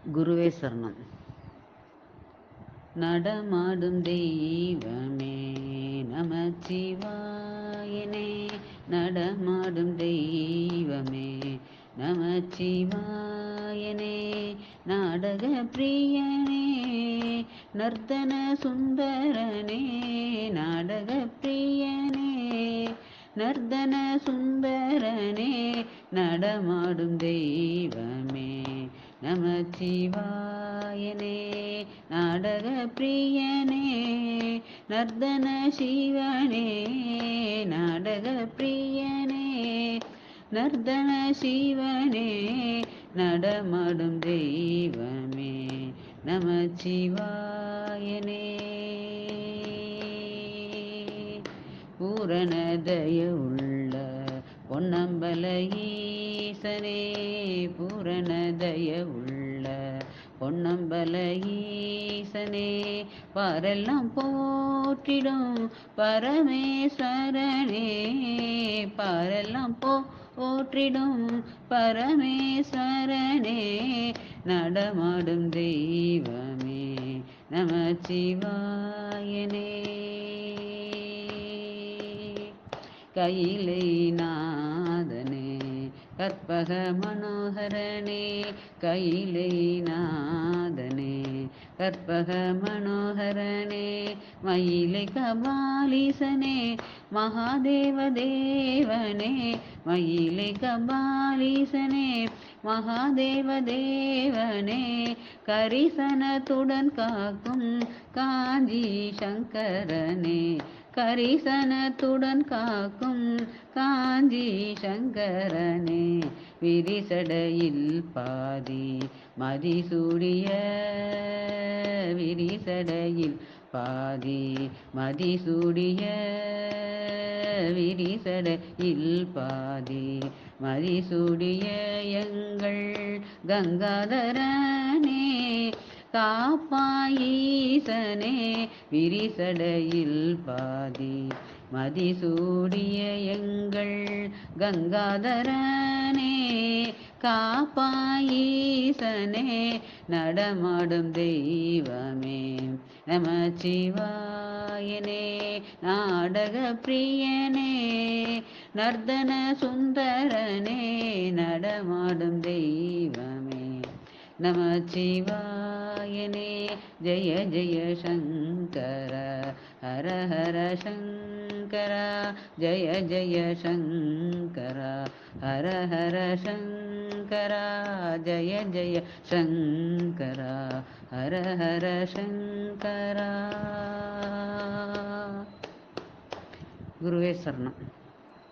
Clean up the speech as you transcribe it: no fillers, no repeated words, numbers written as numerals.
குருவே சரணம். நடமாடும் தெய்வமே நமச்சிவாயனே, நடமாடும் தெய்வமே நமச்சிவாயனே, நாடக பிரியனே நர்த்தன சுந்தரனே, நாடக பிரியனே நர்த்தன சுந்தரனே, நடமாடும் தெய்வமே நமச்சிவாயனே, நாடக பிரியனே நர்த்தன சிவனே, நாடக பிரியனே நர்த்தன சிவனே, நடமாடும் தெய்வமே நமச்சிவாயனே. பூரணதய உள்ள பொன்னம்பல ஈசனே, பூரணதய உள்ள பொன்னம்பல ஈசனே, பாரெல்லாம் போற்றிடும் பரமேஸ்வரனே, பாரெல்லாம் போற்றிடும் பரமேஸ்வரனே, நடமாடும் தெய்வமே நமச்சிவாயனே. கையிலை நாதனே கற்பக மனோகரனே, கையிலை நாதனே கற்பக மனோகரனே, மயிலை கபாலீசனே மகாதேவ தேவனே, மயிலை கபாலீசனே மகாதேவ தேவனே, கரிசனத்துடன் காக்கும் காஞ்சி சங்கரனே, கரிசனத்துடன் காக்கும் காஞ்சி சங்கரனே, விரிசடையில் பாதி மதிசூடிய, விரிசடையில் பாதி மதிசூடிய, விரிசடையில் பாதி மதிசூடிய எங்கள் கங்காதரனே, காப்பாயீசனே, விரிசடையில் பாதி மதிசூடிய எங்கள் கங்காதரனே, காப்பாயீசனே, நடமாடும் தெய்வமே நமச்சிவாயனே, நாடக பிரியனே நர்த்தன சுந்தரனே, நடமாடும் தெய்வமே நமச்சிவாயனே. ஜெய ஜெய சங்கர ஹர ஹர சங்கர, ஜெய ஜெய சங்கர ஹர ஹர சங்கர, ஜெய ஜெய சங்கர ஹர ஹர சங்கர. குருவே சரணம்.